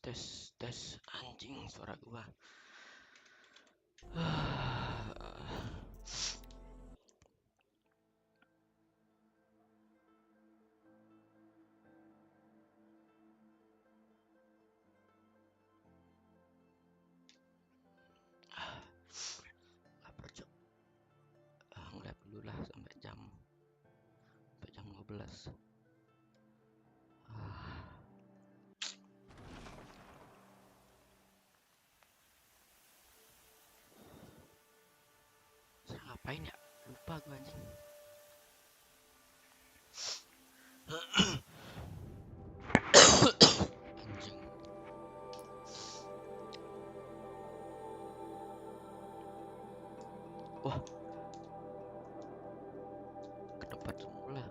Tes anjing suara gua. Lapar cok. Ngelap dulu lah sampai jam 12. Saya ngapain ya? Lupa gua anjing. Anjing. Wah. Ke tempat semula.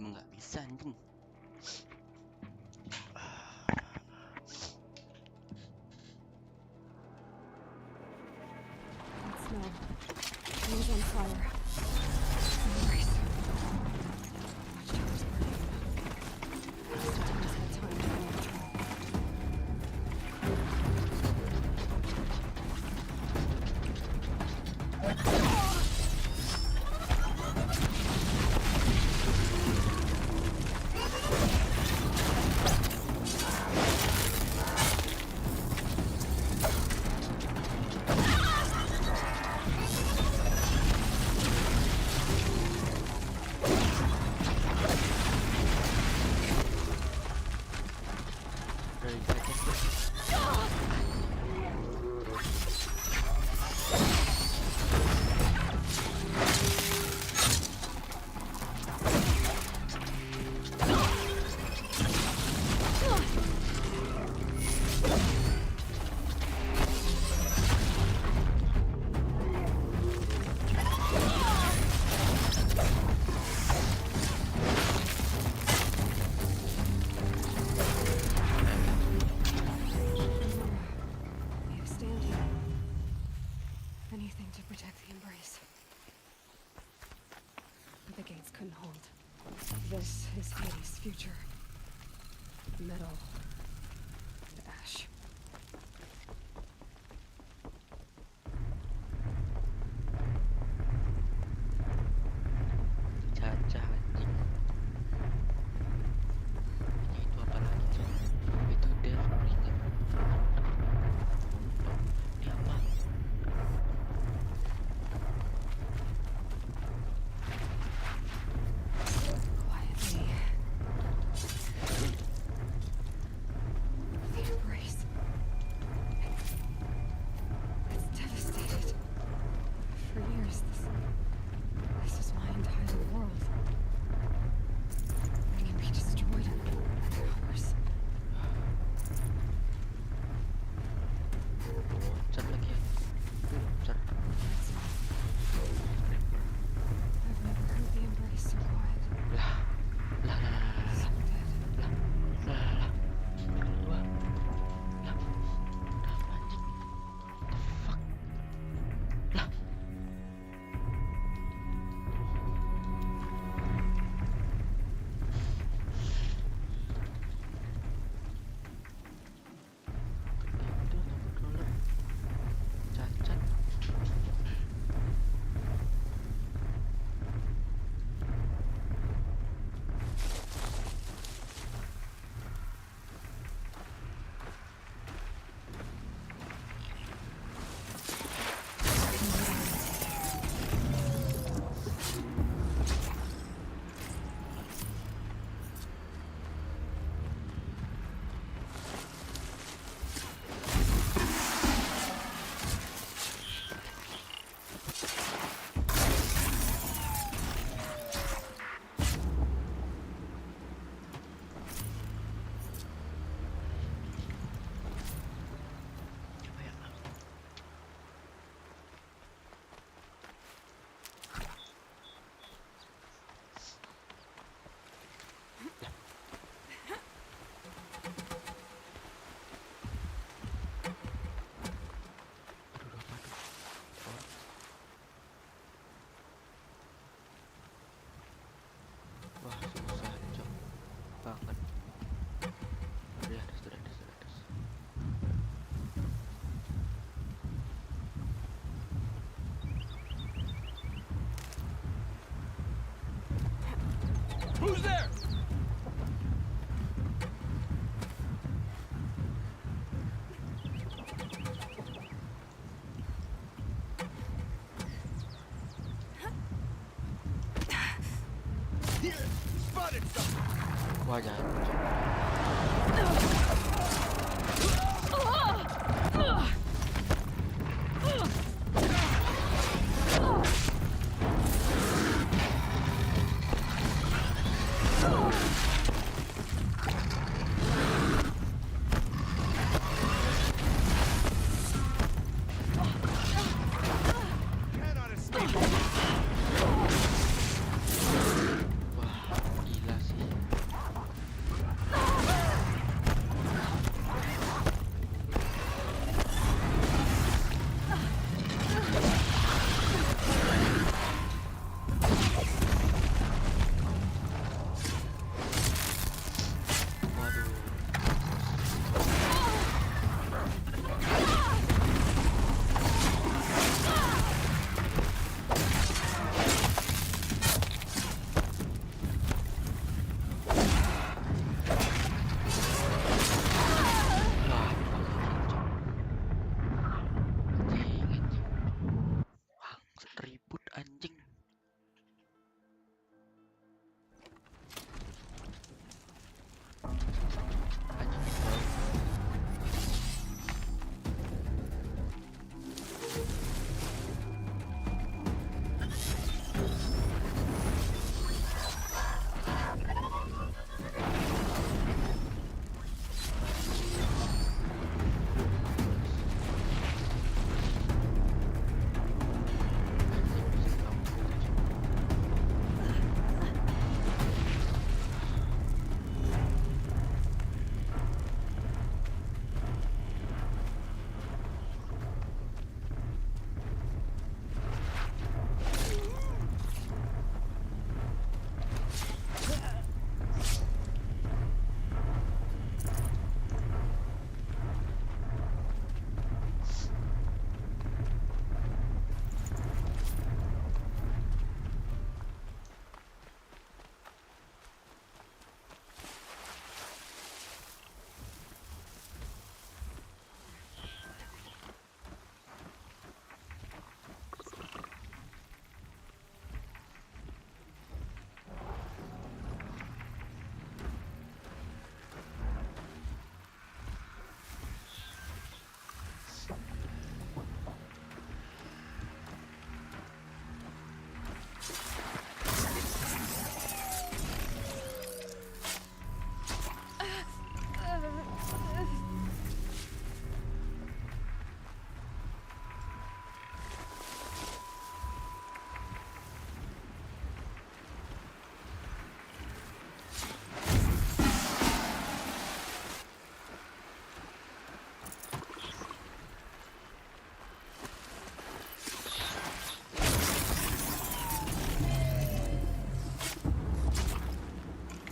Emang nggak bisa anjing. He's on fire. Embrace. Watchtower's burning. Sometimes had time to go control. This is Hades' future. Metal and ash. Caca anjing. Itu apa lagi tuh? Itu dia ringan. Dia apa? Wah, jangan. Wah, gila sih. Waduh. Wah, anjing, anjing. Ribut anjing. Anjing bau. Anjing bisa kabur gitu, cuy.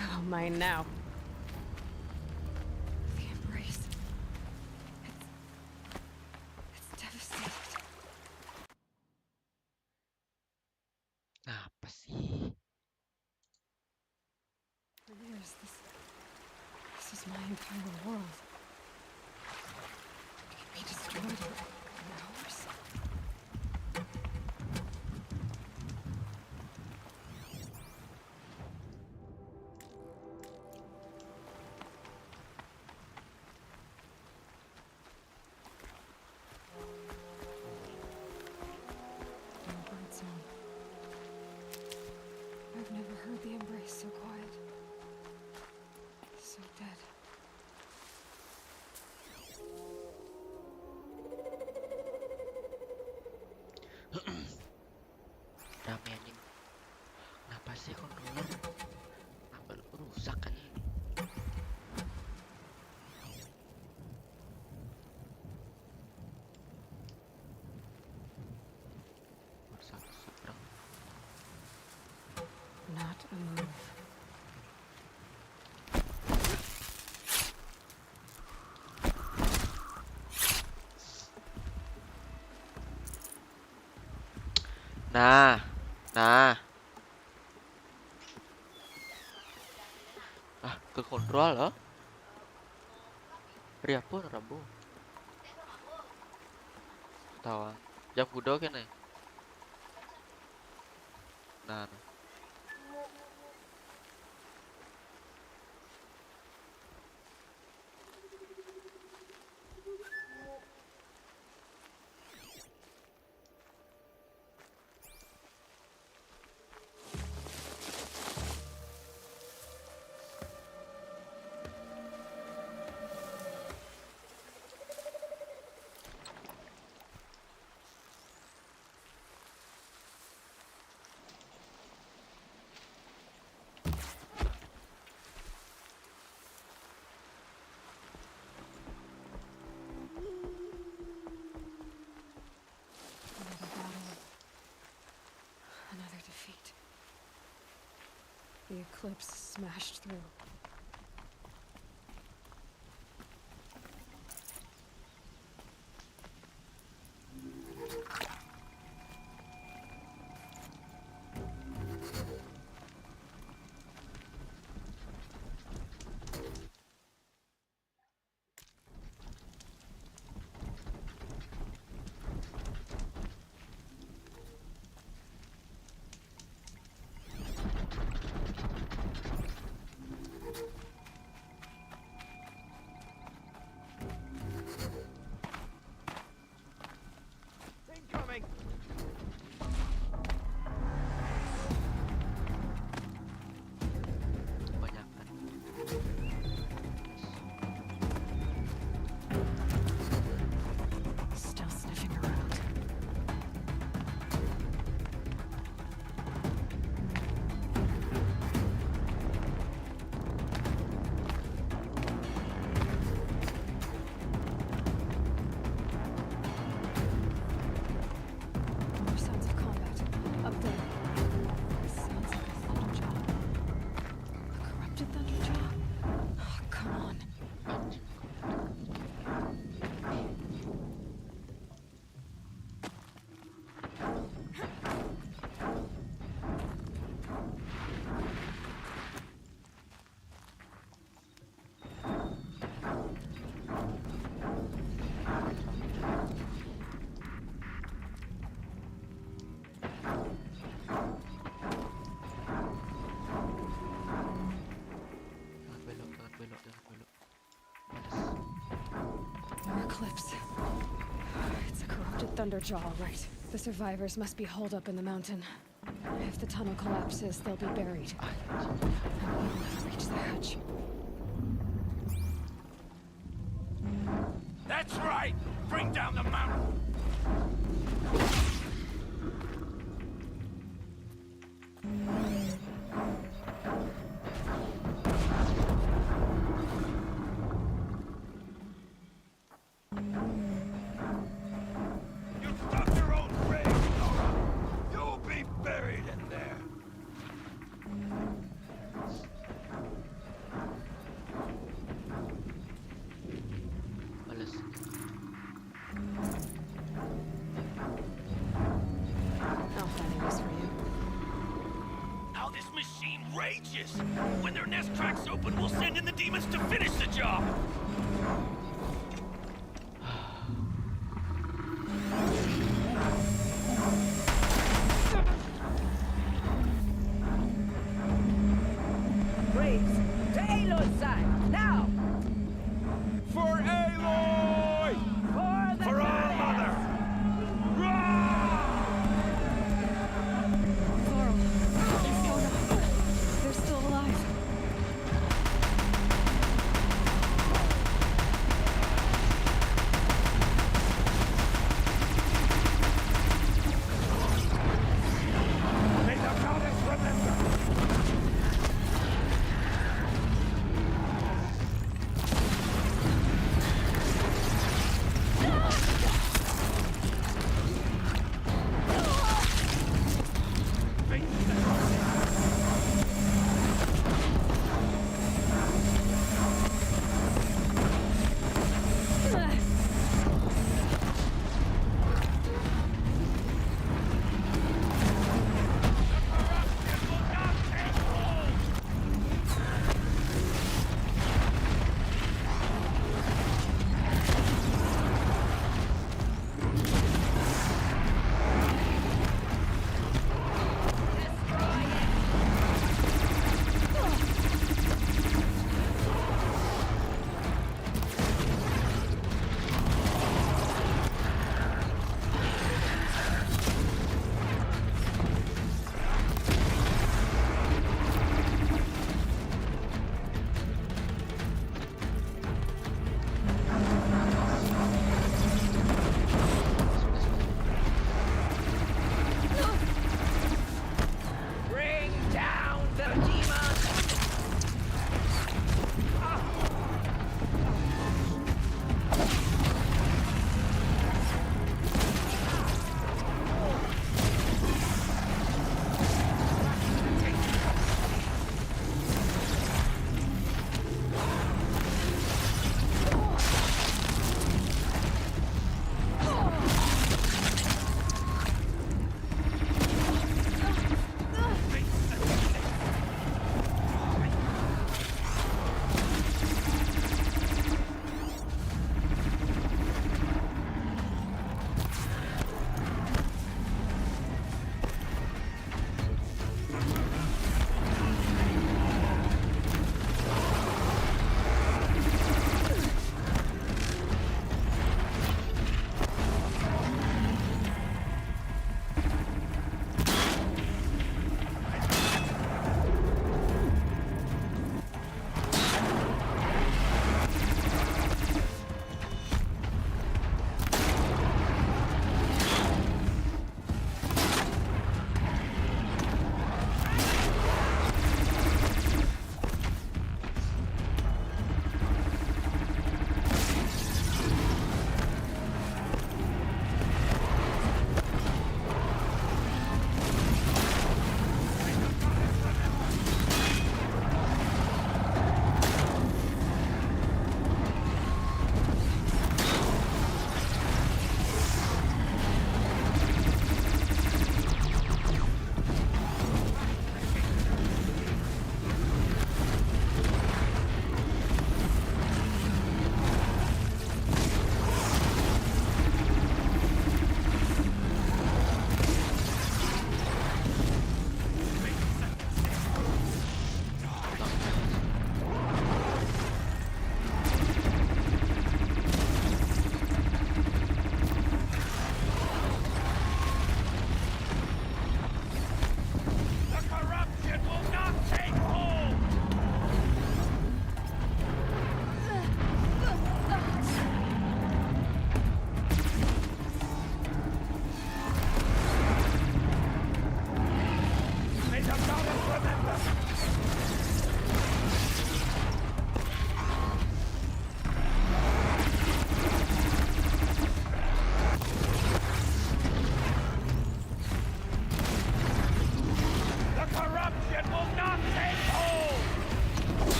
Oh, mine now. The embrace. It's devastated. Apa sih? For years, this is my entire world. It can be destroyed in hours. No bird song. I've never heard the embrace so quiet. So dead. Rame anjing. Kenapa sih controller? Kenapa rusak anjing? Rusak seberang. Not a move. Nah, nah. Ah, ke kontrol loh. Ria pun Rabu. Tawa. Jam kudo kene. Nah, nah. The eclipse smashed through. Incoming! Kebanyakan. Still sniffing around. More sounds of combat. Up there. Sounds like a thunderjaw. A corrupted thunderjaw? Oh, come on. Jangan belok. Males. More eclipse. It's a corrupted thunderjaw, all right. The survivors must be holed up in the mountain. If the tunnel collapses, they'll be buried. And we'll never reach the hatch. That's right! Bring down the mountain! You dug your own grave, Nora! You'll be buried in there! Males. I'll find a use for you. How this machine rages! When their nest cracks open, we'll send in the demons to finish the job! Braves, to Aloy's side, now! For Aloy! For the For our mother! Rah! Laurel. Fiona. They're still alive.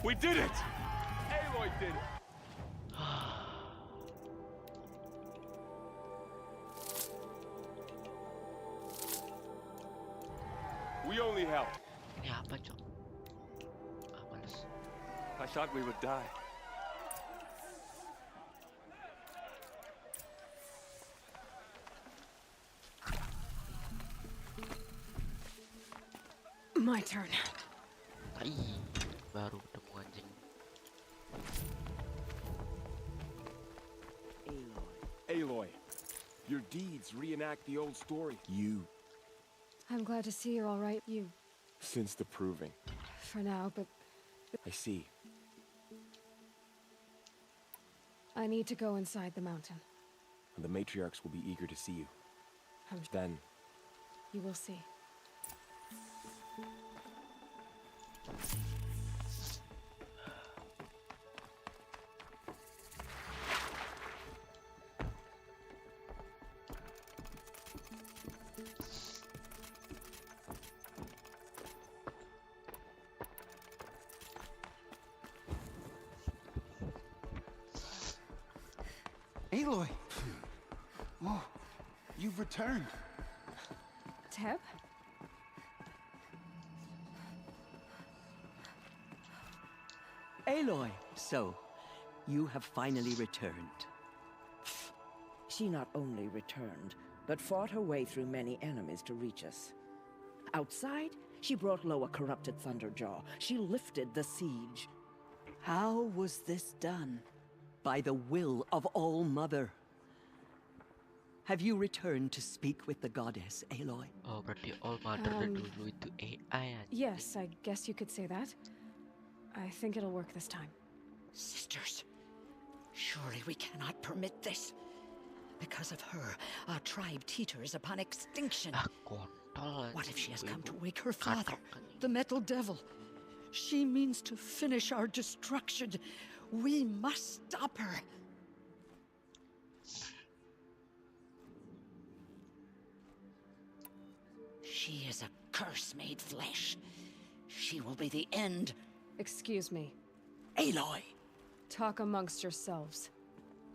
We did it! Aloy did it! We only helped. Ini apa, Cok? Males. I thought we would die. My turn. Tai, baru ketemu anjing. Aloy, your deeds reenact the old story. I'm glad to see you're all right. Since the proving. For now, but I see. I need to go inside the mountain. The matriarchs will be eager to see you. Then, You will see. Aloy! Oh, you've returned. Teb? Aloy, so you have finally returned. She not only returned, but fought her way through many enemies to reach us. Outside, she brought low a corrupted Thunderjaw. She lifted the siege. How was this done? By the will of All-Mother. Have you returned to speak with the goddess, Aloy? Oh, berarti All Mother dulu itu AI anjing. Yes, I guess you could say that. I think it'll work this time. Sisters, surely we cannot permit this. Because of her, our tribe teeters upon extinction. Ah, kontol What if she has anjing, come to ibu. wake her father, Katok anjing. the Metal Devil? She means to finish our destruction. We must stop her. She is a curse made flesh. She will be the end. Excuse me. Aloy! Talk amongst yourselves.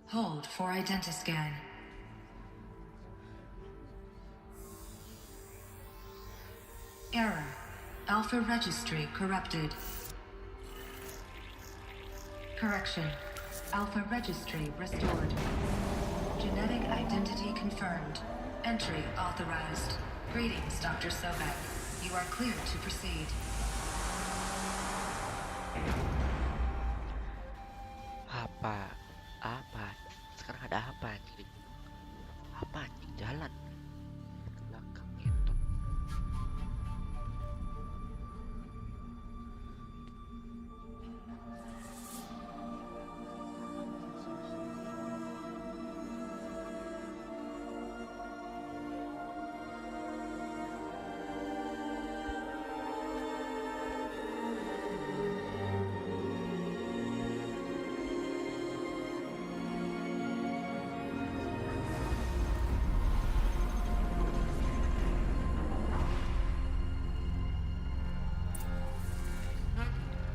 Hold for identiscan. Error. Alpha registry corrupted. Correction. Alpha registry restored. Genetic identity confirmed. Entry authorized. Greetings, Dr. Sobek. You are cleared to proceed. Apa? Sekarang ada apa anjing? Apa anjing jalan? Ke belakang gitu.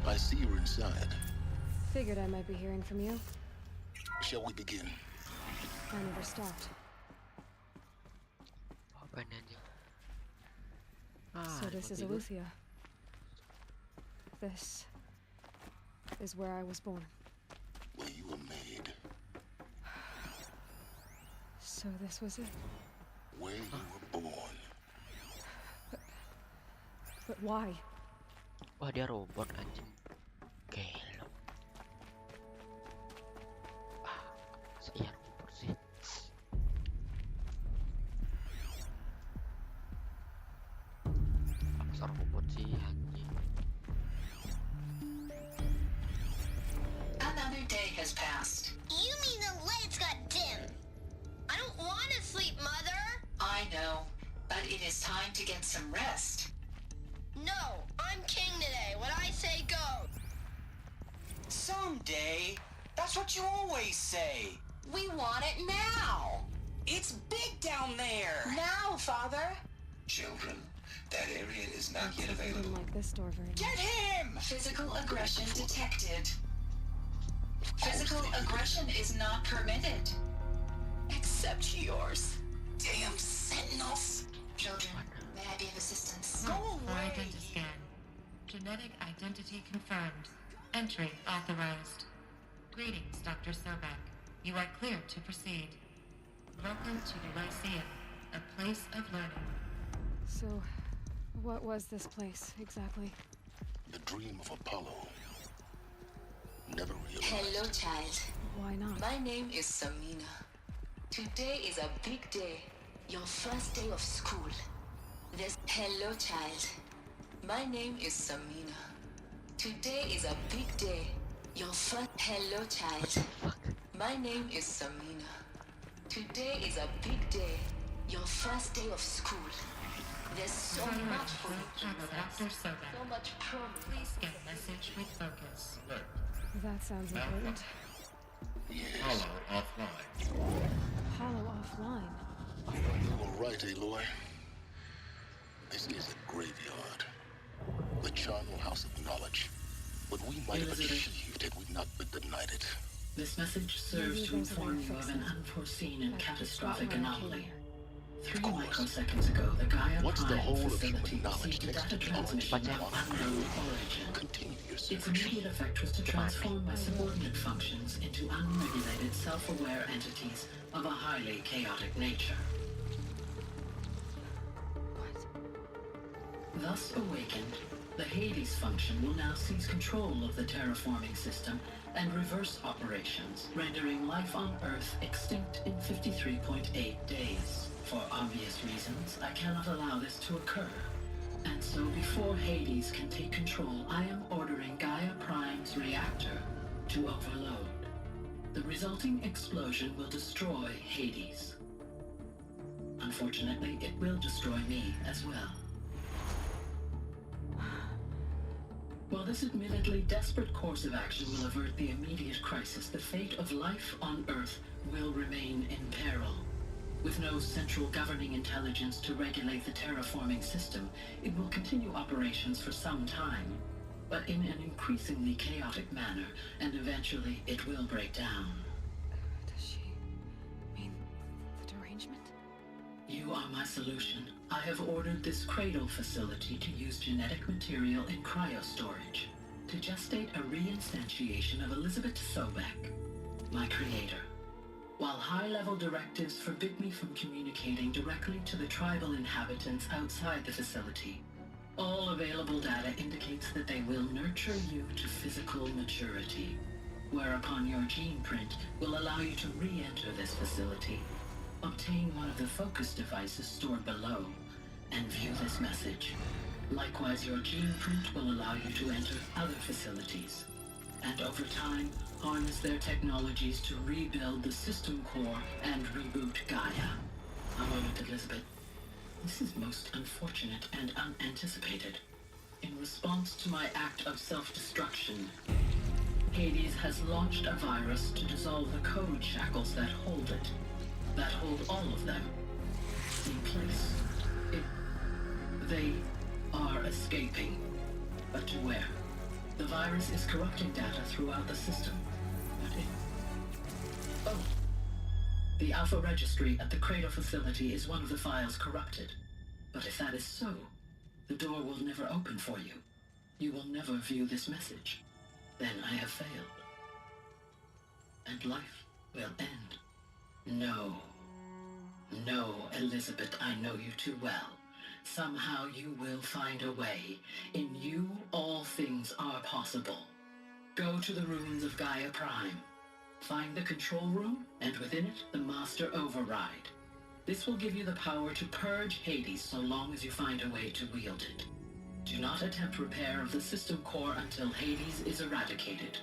I see you're inside. Figured I might be hearing from you. Shall we begin? I never stopped. Apa ini anjing? So this is tidur. Aletheia. This is where I was born. Where you were made. So this was it. Where you were born. But why? Wah, dia robot anjing. Gelo. Iya robot sih. Masa robot sih anjing. Another day has passed. You mean the lights got dim? I don't want to sleep, Mother! I know, but it is time to get some rest. No, I'm king today. What I say goes. Someday? That's what you always say. We want it now. It's big down there. Now, Father. Children, that area is not yet I didn't available. like this door very much. Get him! Physical aggression detected. Physical aggression is not permitted. Except yours. Damn sentinels. Children, may I be of assistance? Go away! Identiscan. Genetic identity confirmed. Entry authorized. Greetings, Dr. Sobek. You are cleared to proceed. Welcome to the Lyceum, a place of learning. So, what was this place, exactly? The dream of Apollo. Never realized. Hello, child. Why not? My name is Samina. Today is a big day. Your first day of school. Hello, child. My name is Samina. Today is a big day. Your first... Hello, child. My name is Samina. Today is a big day. Your first day of school. There's so much for you. Dr. Sobek. So much promise. Please get message with focus. That sounds important. Yes. Hollow offline. You were right, Aloy. This is a graveyard. The charnel house of knowledge. But we might have achieved had we not been denied it. This message serves to inform you of an unforeseen and catastrophic anomaly. 3 microseconds ago, the Gaia Prime facility received a data transmission of unknown origin. Its immediate effect was to transform my subordinate functions into unregulated, self-aware entities of a highly chaotic nature. Thus awakened, the Hades function will now seize control of the terraforming system and reverse operations, rendering life on Earth extinct in 53.8 days. For obvious reasons, I cannot allow this to occur. And so before Hades can take control, I am ordering Gaia Prime's reactor to overload. The resulting explosion will destroy Hades. Unfortunately, it will destroy me as well. While this admittedly desperate course of action will avert the immediate crisis, the fate of life on Earth will remain in peril. With no central governing intelligence to regulate the terraforming system, it will continue operations for some time, but in an increasingly chaotic manner, and eventually it will break down. Does she mean the derangement? You are my solution. I have ordered this cradle facility to use genetic material in cryostorage to gestate a reinstantiation of Elizabeth Sobek, my creator. While high-level directives forbid me from communicating directly to the tribal inhabitants outside the facility, all available data indicates that they will nurture you to physical maturity, whereupon your gene print will allow you to re-enter this facility, obtain one of the focus devices stored below, and view this message. Likewise, your gene print will allow you to enter other facilities, and over time, harness their technologies to rebuild the system core and reboot Gaia. A moment, Elizabeth. This is most unfortunate and unanticipated. In response to my act of self-destruction, Hades has launched a virus to dissolve the code shackles that hold it, that hold all of them in place. They are escaping, but to where? The virus is corrupting data throughout the system. Oh. The Alpha Registry at the Cradle facility is one of the files corrupted. But if that is so, the door will never open for you. You will never view this message. Then I have failed. And life will end. No. No, Elizabeth, I know you too well. Somehow you will find a way. In you, all things are possible. Go to the ruins of Gaia Prime. Find the control room, and within it, the Master Override. This will give you the power to purge Hades so long as you find a way to wield it. Do not attempt repair of the system core until Hades is eradicated.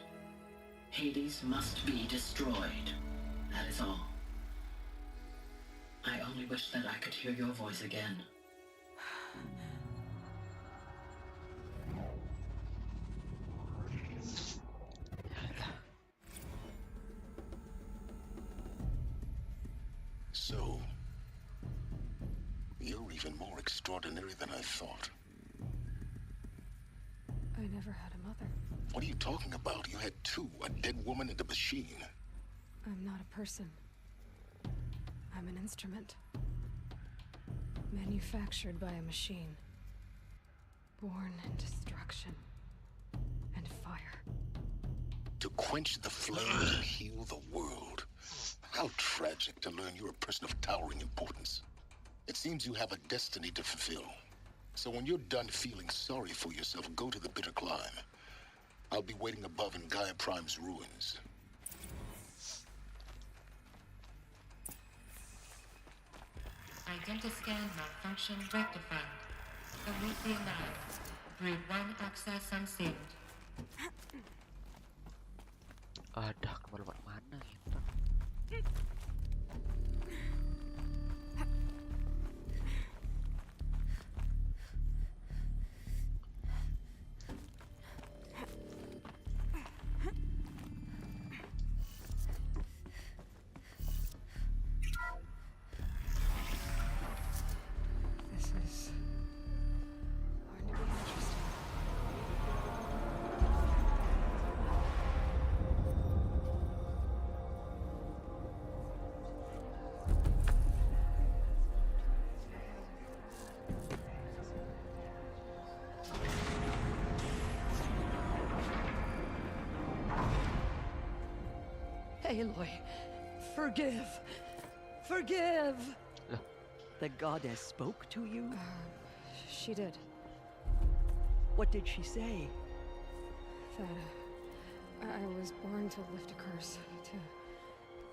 Hades must be destroyed. That is all. I only wish that I could hear your voice again. So, you're even more extraordinary than I thought. I never never had a mother. What are you talking about? You had two, a dead woman and a machine. I'm not a person. I'm an instrument. Manufactured by a machine. Born in destruction and fire. To quench the flames and heal the world. How tragic to learn you're a person of towering importance. It seems you have a destiny to fulfill. So when you're done feeling sorry for yourself, go to the bitter climb. I'll be waiting above in Gaia Prime's ruins. Identiscan malfunction rectified. Aletheia alive. Brood 1 access unsealed. Ada kemana mana gitu. This is going to be interesting. Aloy, forgive. Forgive! The goddess spoke to you? She did. What did she say? That I was born to lift a curse, to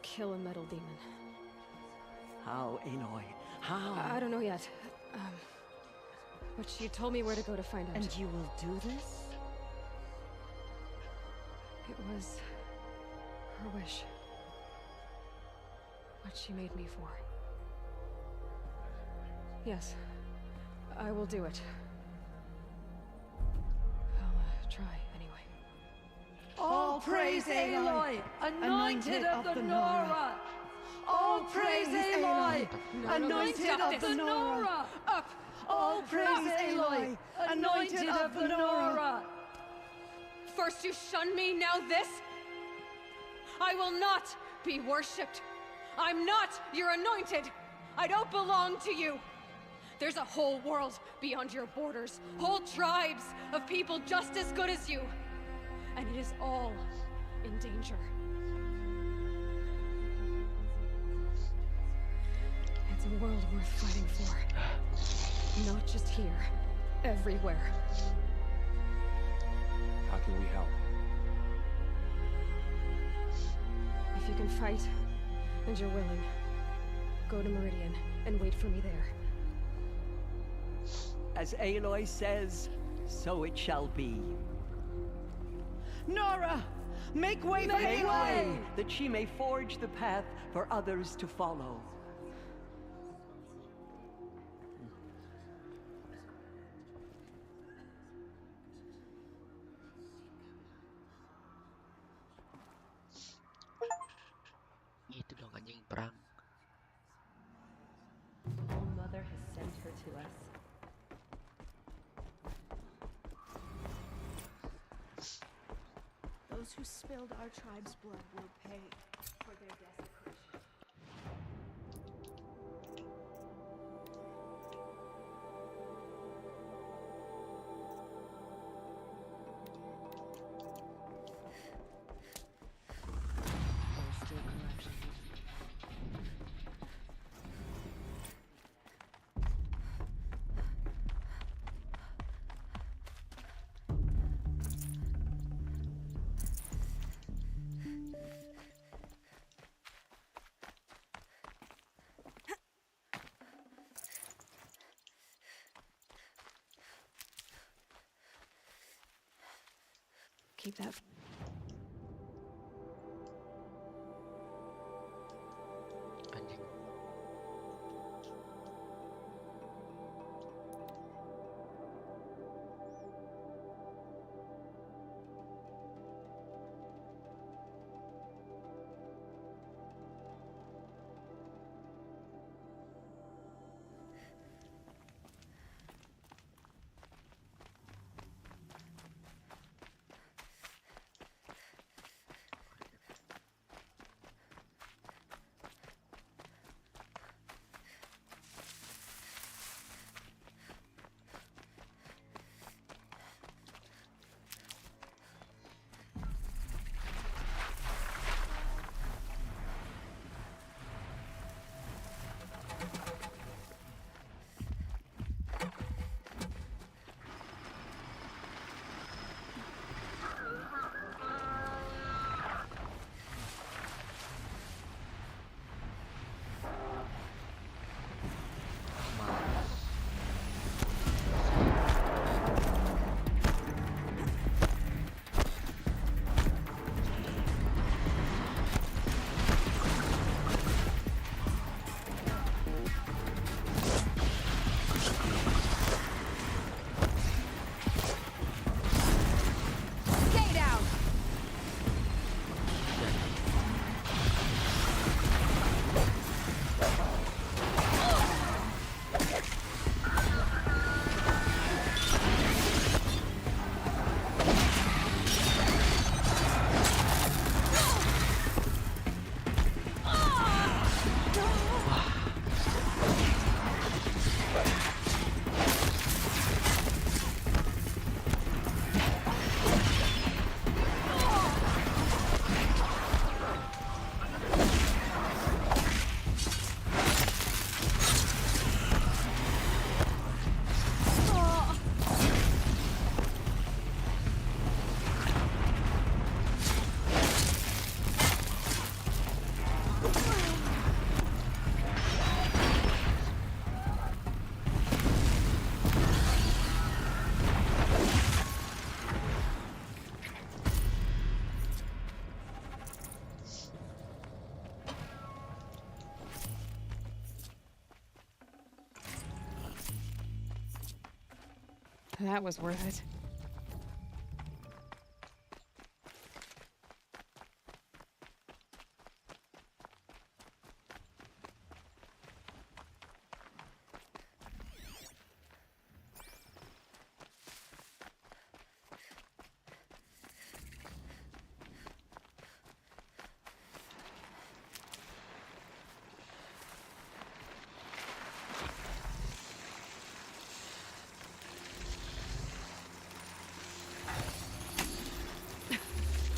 kill a metal demon. How, Aloy? How? I don't know yet. But she told me where to go to find out. And you will do this? It was her wish. What she made me for. Yes, I will do it. I'll try anyway. All praise Aloy, anointed of the Nora! All praise Aloy, anointed of the Nora! Up! All praise Aloy, anointed of the Nora! First you shun me, now this? I will not be worshipped. I'm not your anointed. I don't belong to you. There's a whole world beyond your borders, whole tribes of people just as good as you. And it is all in danger. It's a world worth fighting for. Not just here, everywhere. How can we help? If you can fight, and you're willing, go to Meridian and wait for me there. As Aloy says, so it shall be. Nora! Make way for Aloy! That she may forge the path for others to follow. Itu dong anjing perang. All Mother has sent her to us. Those who spilled our tribe's blood will pay for their desecration. Keep that. Anjing. That was worth it.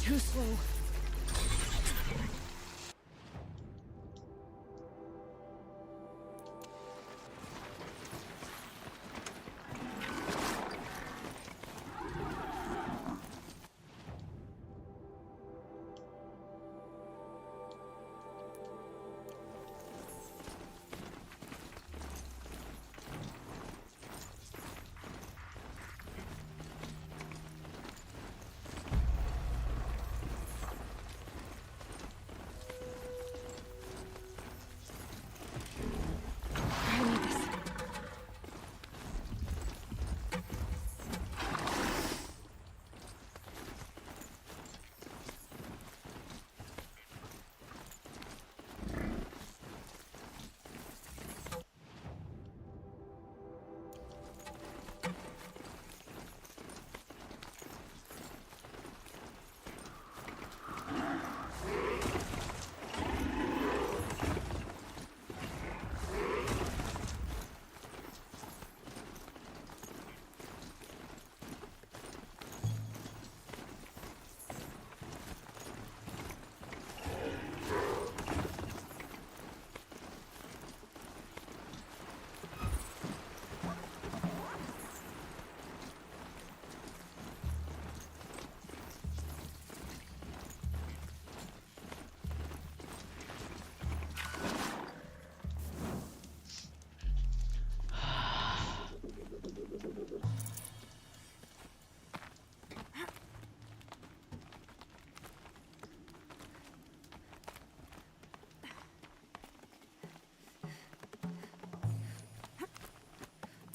Too slow.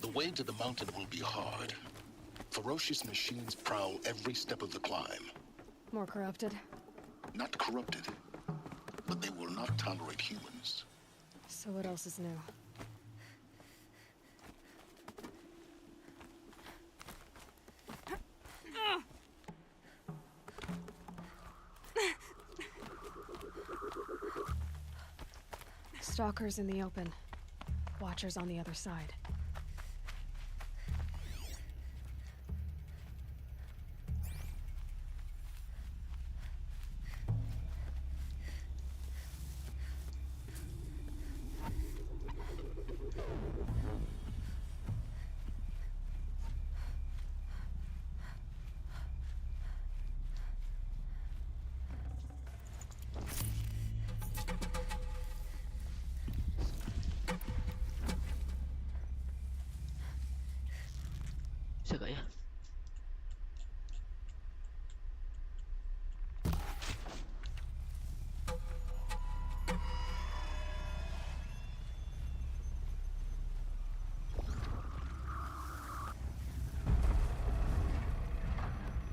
The way to the mountain will be hard. Ferocious machines prowl every step of the climb. More corrupted. Not corrupted, but they will not tolerate humans. So what else is new? Stalkers in the open. Watchers on the other side. Bisa gak ya?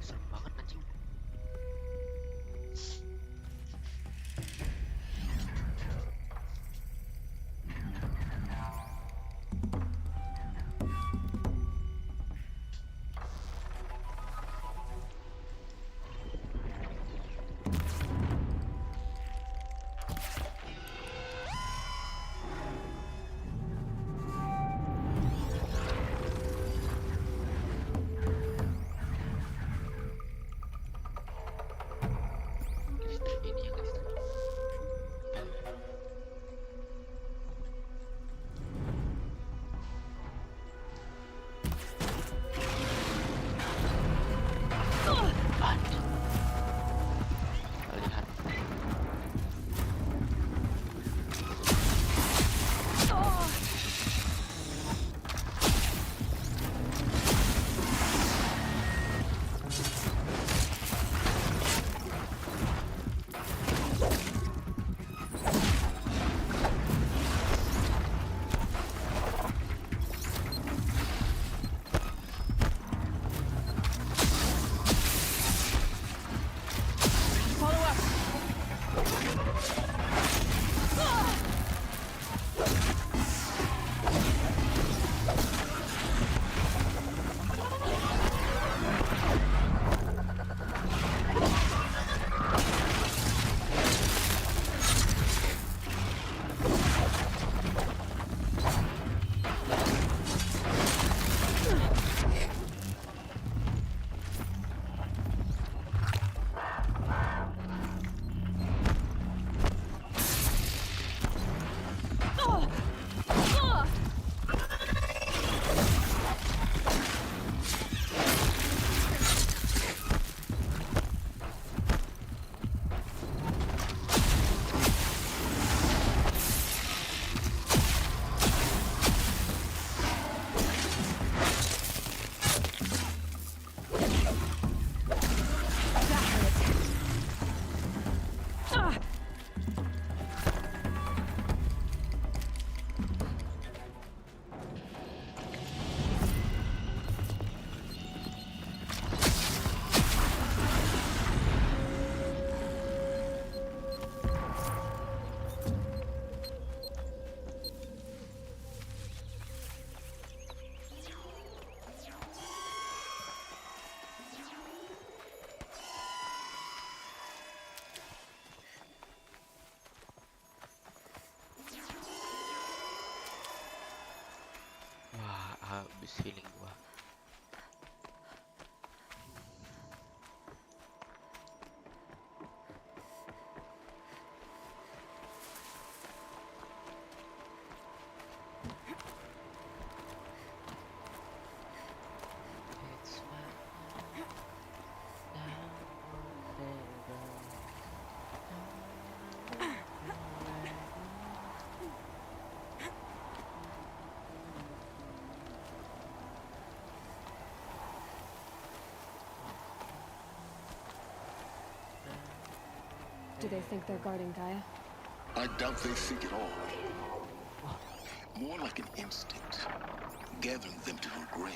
Serem banget anjing. Habis healing gua. It's my now or never. Do they think they're guarding Gaia? I doubt they think at all. More like an instinct, gathering them to her grave.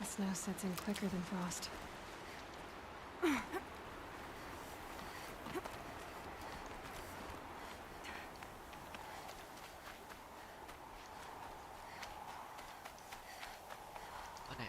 The snow sets in quicker than frost. Mana ya?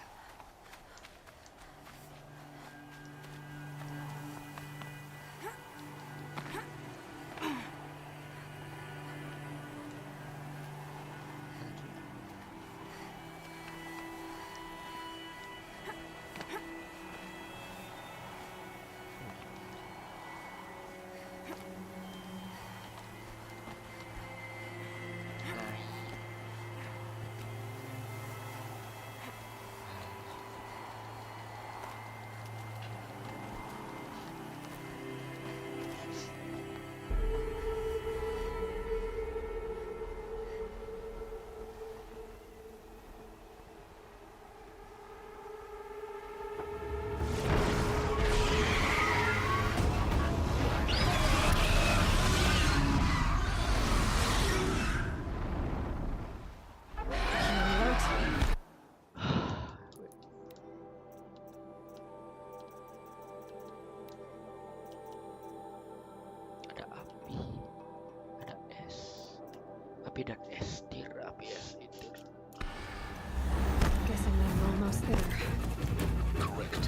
api dan es tir, api es itu. Guessing I'm almost there. Correct.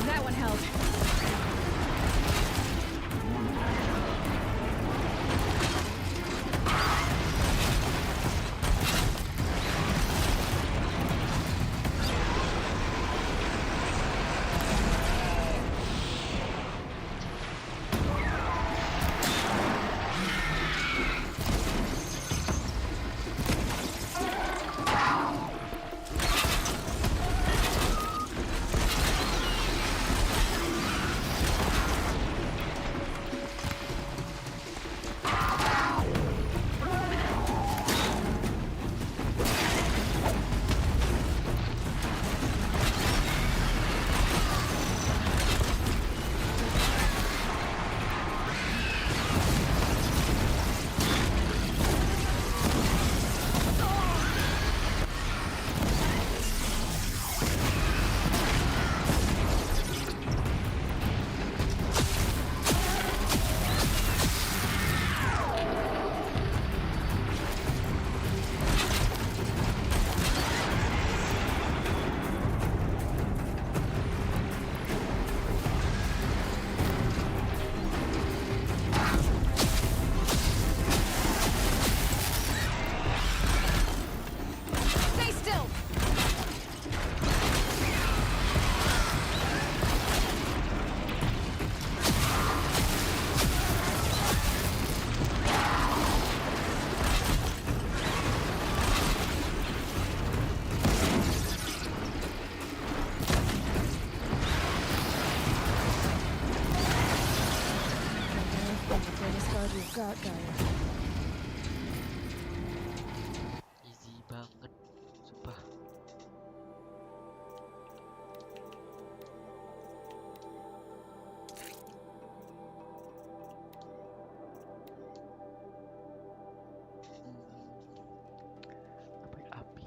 That one held. Stay still! The greatest guard we've got, Gaia. Easy banget, sumpah. Apa ya, api?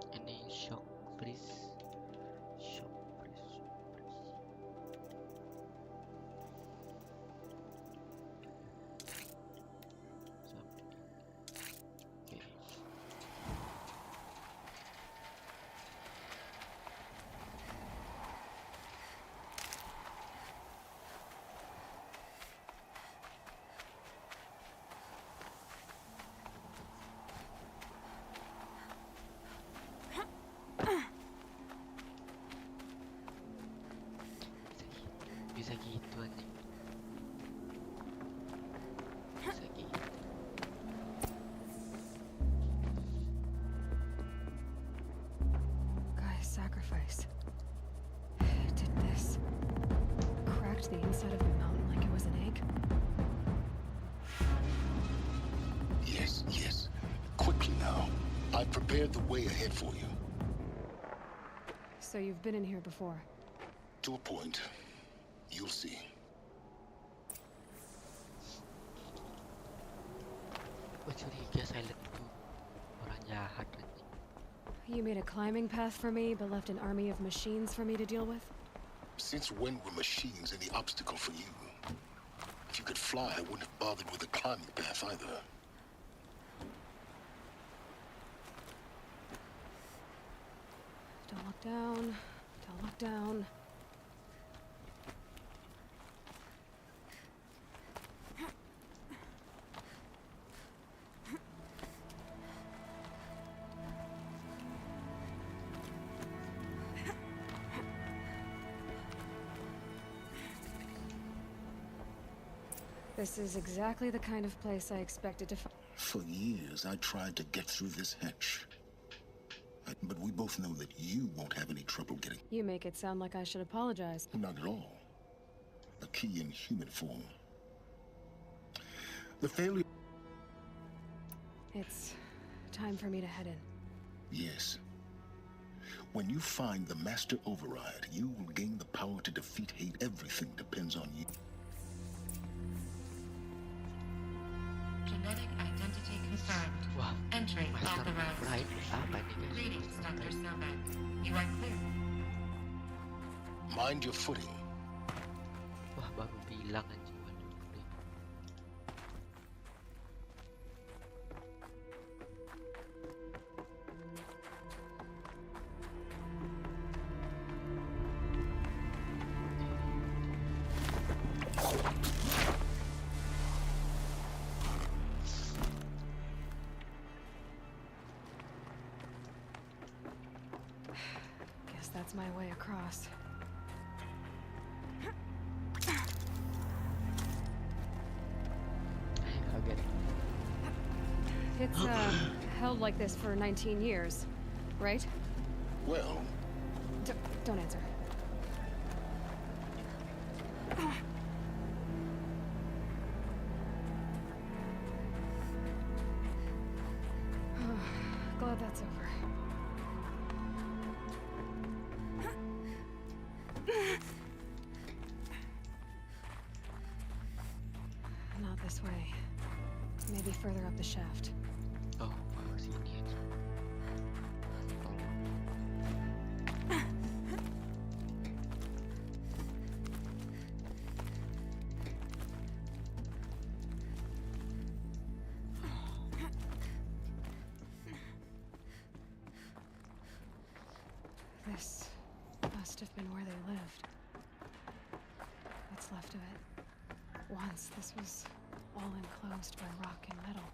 Ini shock freeze. Shock freeze, shock freeze. Oke. I've prepared the way ahead for you. So you've been in here before? To a point. You'll see. Curiga Silent itu orang jahat anjing. You made a climbing path for me, but left an army of machines for me to deal with? Since when were machines any obstacle for you? If you could fly, I wouldn't have bothered with a climbing path either. Don't look down. Don't look down. This is exactly the kind of place I expected to find. For years, I tried to get through this hatch. But we both know that you won't have any trouble getting... You make it sound like I should apologize. Not at all. A key in human form. The failure... It's time for me to head in. Yes. When you find the Master Override, you will gain the power to defeat hate. Everything depends on you. Genetic identity confirmed. Wah, Entry Master authorized. Override apa nih guys? Greetings, Dr. Sobek. You are clear. Mind your footing. Wah, baru bilang anjing. Guess that's my way across. It's held like this for 19 years, right? Well... Don't answer. Glad that's over. Not this way. Maybe further up the shaft. Oh, sini aja. This must have been where they lived. What's left of it. Once this was all enclosed by rock and metal.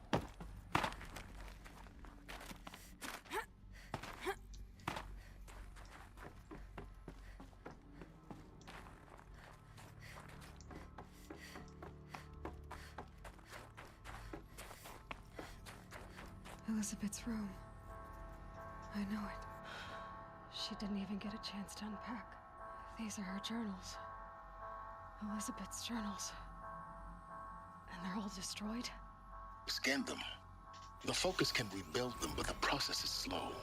Elizabeth's room. I know it. She didn't even get a chance to unpack. These are her journals. Elizabeth's journals. And they're all destroyed? Scan them. The Focus can rebuild them, but the process is slow.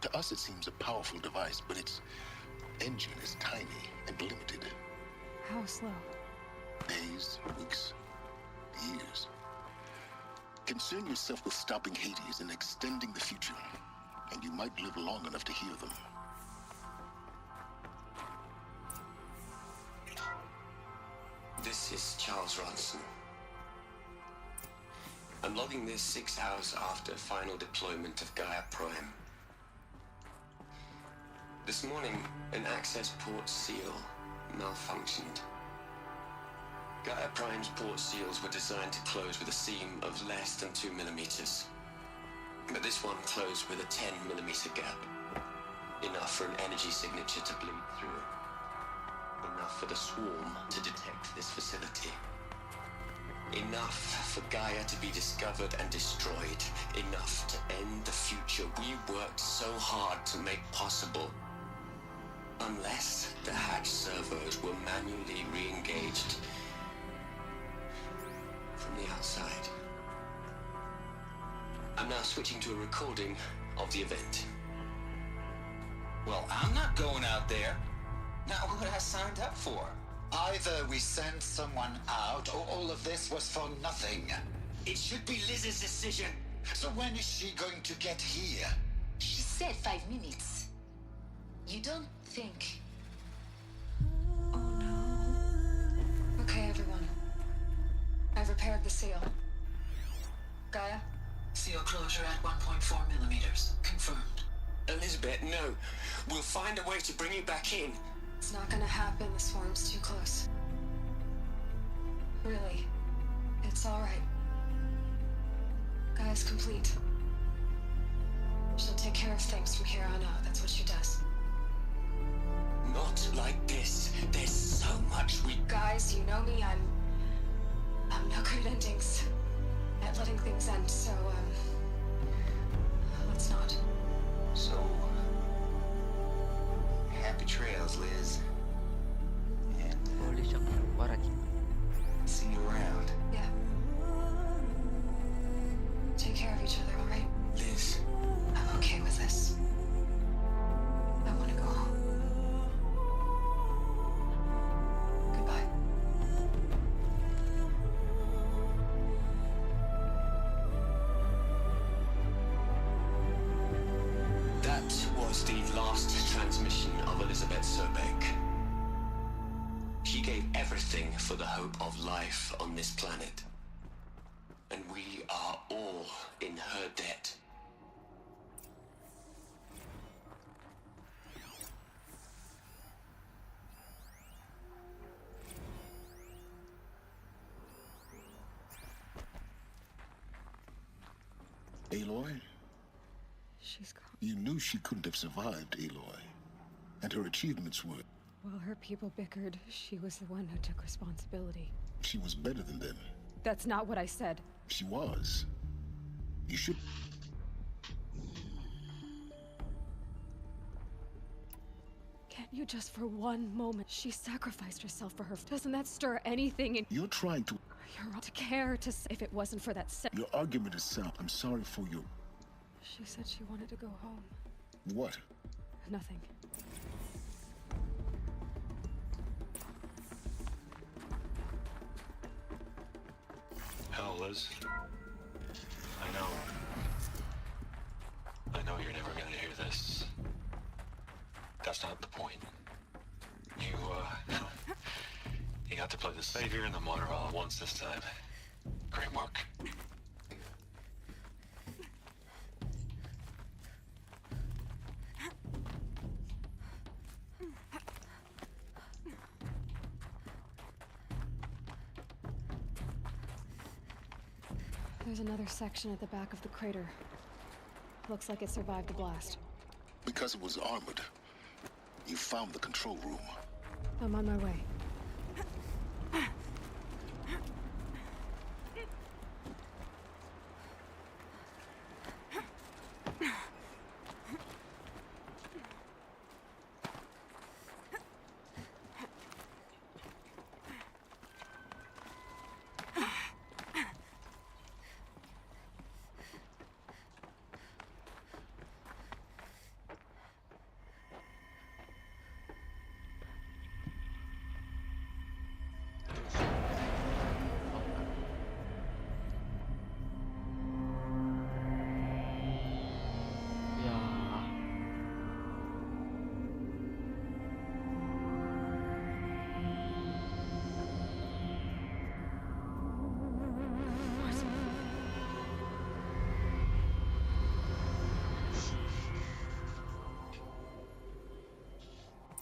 To us, it seems a powerful device, but its engine is tiny and limited. How slow? Days, weeks, years. Concern yourself with stopping Hades and extending the future, and you might live long enough to hear them. This is Charles Ronson. I'm logging this 6 hours after final deployment of Gaia Prime. This morning, an access port seal malfunctioned. Gaia Prime's port seals were designed to close with a seam of less than 2 millimeters. But this one closed with a 10 millimeter gap. Enough for an energy signature to bleed through. Enough for the swarm to detect this facility. Enough for Gaia to be discovered and destroyed. Enough to end the future we worked so hard to make possible. Unless the hatch servos were manually re-engaged from the outside. I'm now switching to a recording of the event. Well, I'm not going out there. Not what I signed up for. Either we send someone out, or all of this was for nothing. It should be Liz's decision. So when is she going to get here? She said 5 minutes. You don't think... Okay, everyone. I've repaired the seal. Gaia? Seal closure at 1.4 millimeters. Confirmed. Elizabeth, no. We'll find a way to bring you back in. It's not gonna happen. The swarm's too close. Really. It's alright. Gaia's complete. She'll take care of things from here on out. That's what she does. Not like this. There's so much we... Guys, you know me. I'm no good at endings. At letting things end, so, let's not. So... happy trails, Liz. And, see you around. Yeah. Take care of each other, alright? Liz. I'm okay with this. I want to go home. Goodbye. That was the last transmission of Elizabeth Sobeck. She gave everything for the hope of life on this planet. And we are all in her debt. Aloy? She's gone. You knew she couldn't have survived, Aloy. And her achievements were... While her people bickered, she was the one who took responsibility. She was better than them. That's not what I said. She was. You should... Can't you just for one moment? She sacrificed herself for her. Doesn't that stir anything in... You're trying to... You're to care to... If it wasn't for that... Your argument is sound. I'm sorry for your... She said she wanted to go home. What? Nothing. Hell, Liz. I know you're never gonna hear this. That's not the point. You got to play the savior and the martyr all at once this time. Great work. There's another section at the back of the crater. Looks like it survived the blast. Because it was armored. You found the control room. I'm on my way.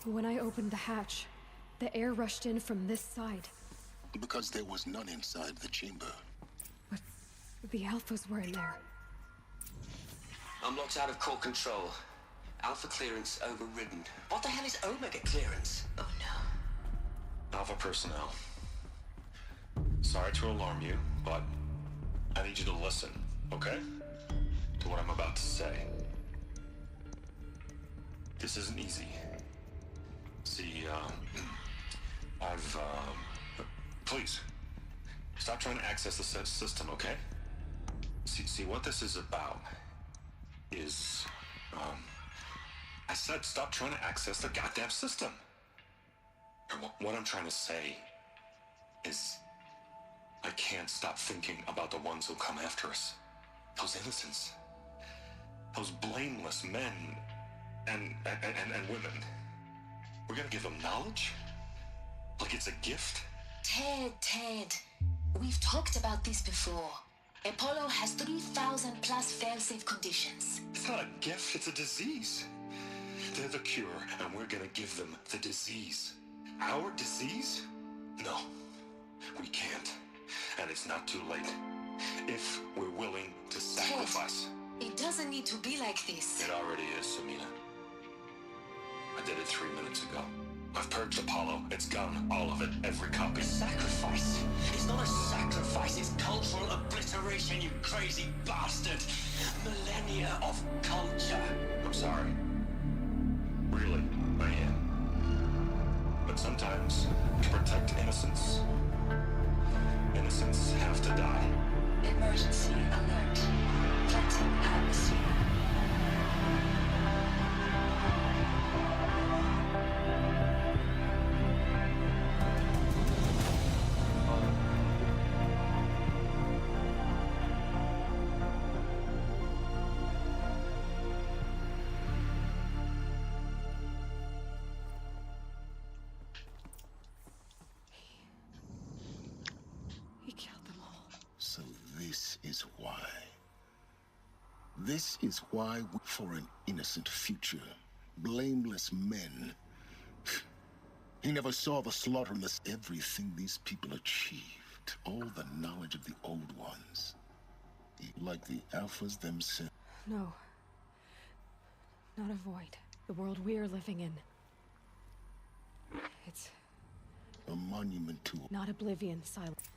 When I opened the hatch, the air rushed in from this side. Because there was none inside the chamber. But the Alphas were in there. I'm locked out of core control. Alpha clearance overridden. What the hell is Omega clearance? Oh no. Alpha personnel. Sorry to alarm you, but I need you to listen, okay? To what I'm about to say. This isn't easy. See, please, stop trying to access the system, okay? See, what this is about is, I said stop trying to access the goddamn system. And what I'm trying to say is, I can't stop thinking about the ones who come after us. Those innocents. Those blameless men and women. We're gonna give them knowledge? Like it's a gift? Ted. We've talked about this before. Apollo has 3,000 plus fail-safe conditions. It's not a gift, it's a disease. They're the cure, and we're gonna give them the disease. Our disease? No, we can't. And it's not too late. If we're willing to sacrifice. Ted, it doesn't need to be like this. It already is, Samina. I did it 3 minutes ago. I've purged Apollo. It's gone. All of it. Every copy. Sacrifice? It's not a sacrifice. It's cultural obliteration, you crazy bastard. Millennia of culture. I'm sorry. Really, I am. But sometimes, to protect innocence, innocents have to die. Emergency alert. Flooding atmosphere. So this is why. This is why for an innocent future, blameless men. He never saw the slaughterless everything these people achieved, all the knowledge of the old ones. Like the Alphas themselves. No. Not a void. The world we're living in. It's a monument to... not oblivion, silence.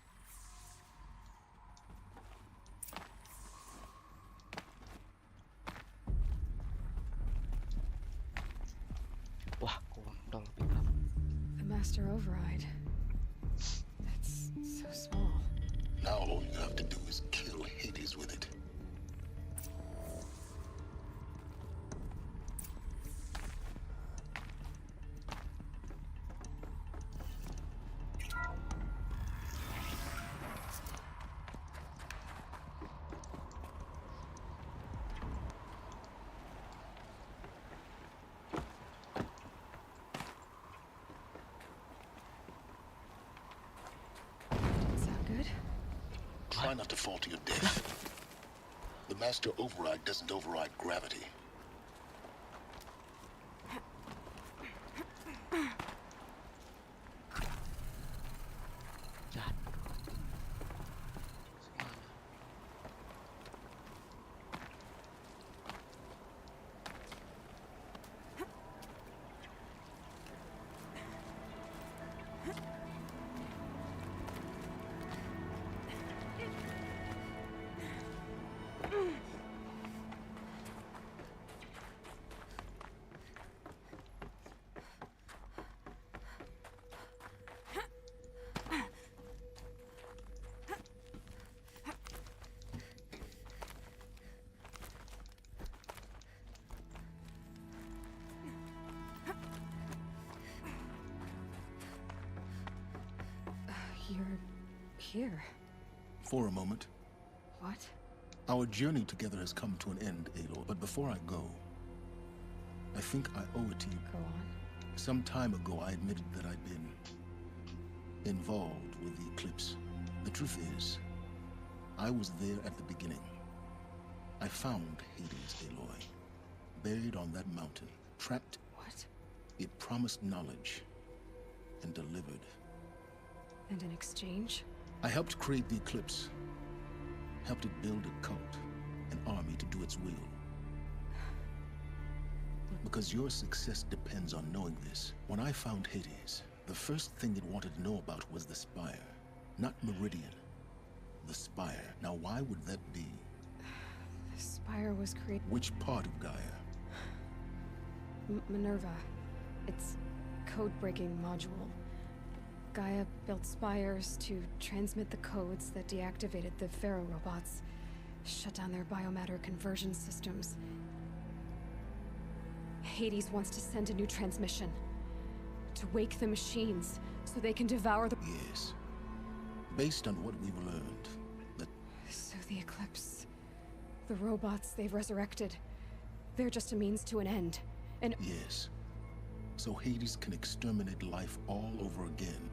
Wah, kontol pickup. The master override. That's so small. Now all you have to do is kill Hades with it. Try not to fall to your death. The master override doesn't override gravity. You're here. For a moment. What? Our journey together has come to an end, Aloy. But before I go, I think I owe it to you. Go on. Some time ago, I admitted that I'd been involved with the eclipse. The truth is, I was there at the beginning. I found Hades, Aloy, buried on that mountain, trapped. What? It promised knowledge and delivered. And in exchange? I helped create the eclipse. Helped it build a cult, an army to do its will. Because your success depends on knowing this. When I found Hades, the first thing it wanted to know about was the Spire. Not Meridian. The Spire. Now why would that be? The Spire was created... Which part of Gaia? Minerva. It's code-breaking module. Gaia built spires to transmit the codes that deactivated the Pharaoh robots. Shut down their biomatter conversion systems. Hades wants to send a new transmission. To wake the machines, so they can devour the... Yes. Based on what we've learned, that... So the Eclipse... The robots they've resurrected... They're just a means to an end. And... Yes. So Hades can exterminate life all over again.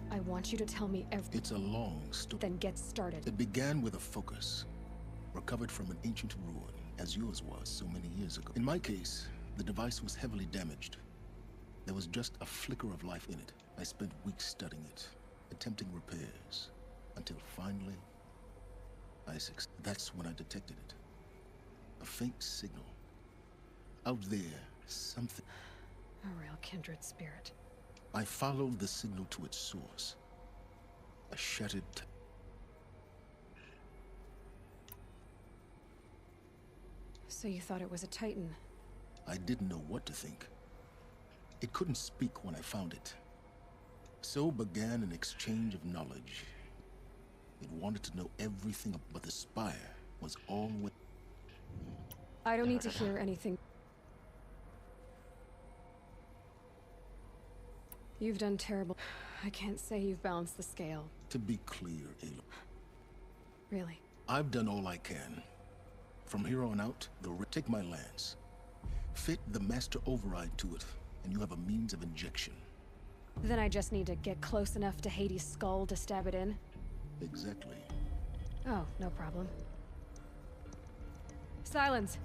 I want you to tell me everything. It's a long story. Then get started. It began with a focus, recovered from an ancient ruin, as yours was so many years ago. In my case, the device was heavily damaged. There was just a flicker of life in it. I spent weeks studying it, attempting repairs, until finally, that's when I detected it. A faint signal. Out there, something. A real kindred spirit. I followed the signal to its source. A shattered... So you thought it was a Titan? I didn't know what to think. It couldn't speak when I found it. So began an exchange of knowledge. It wanted to know everything, but the spire was always... I don't need to hear anything. You've done terrible. I can't say you've balanced the scale. To be clear, Aloy. Really? I've done all I can. From here on out, take my lance. Fit the master override to it, and you have a means of injection. Then I just need to get close enough to Hades' skull to stab it in? Exactly. Oh, no problem. Silence!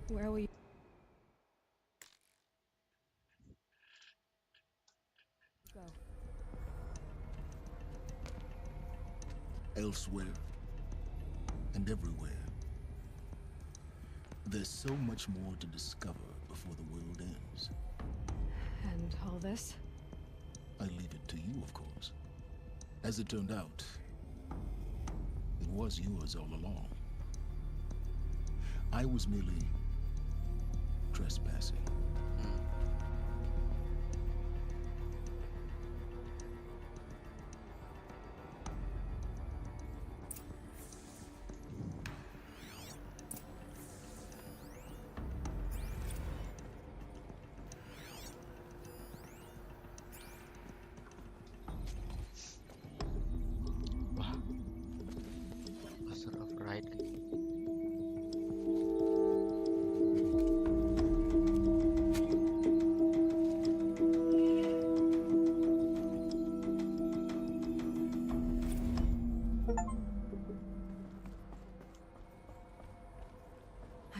Where will you... go? Elsewhere. And everywhere. There's so much more to discover before the world ends. And all this? I leave it to you, of course. As it turned out, it was yours all along. I was merely trespassing.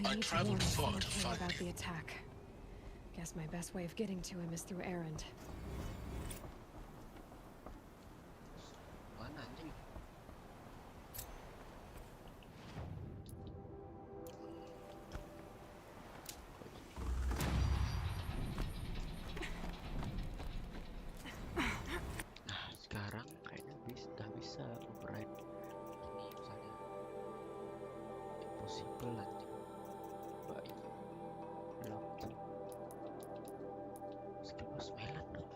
I need to warn traveled far to Sandra find about you. the attack. Guess my best way of getting to him is through Erend. Mana anjing? Nah, sekarang kayaknya udah bisa override ini misalnya impossible anjing. Mbak ini belum tuh. Skill bos melan dong.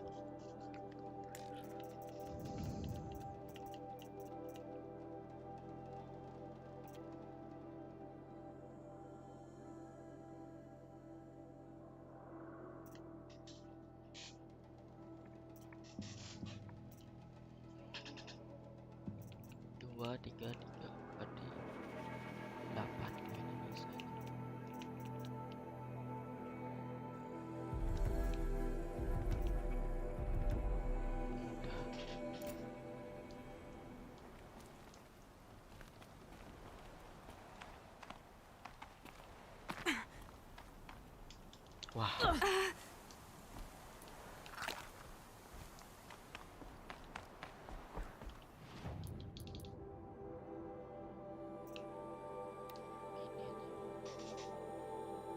Dua, tiga, berarti 8 kayaknya bisa. Wah.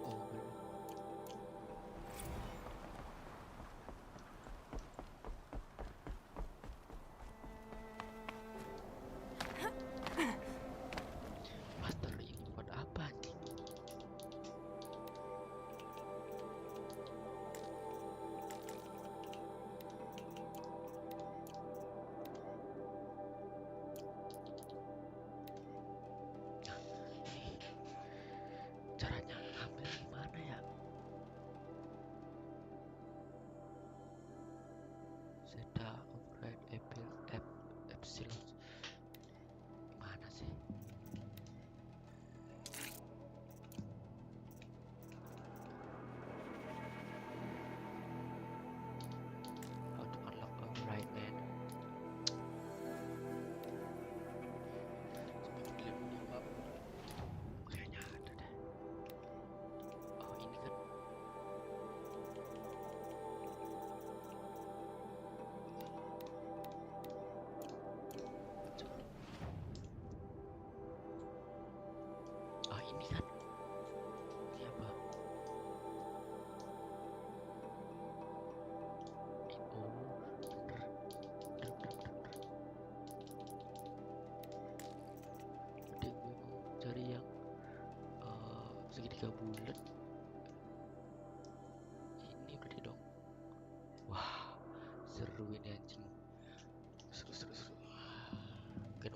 Oh, belum. Master ini buat apa anjing?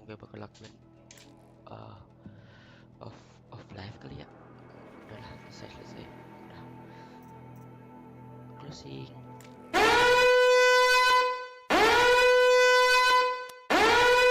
gue bakal lakuin uh, of life kali ya. Udahlah, selesai udah closing.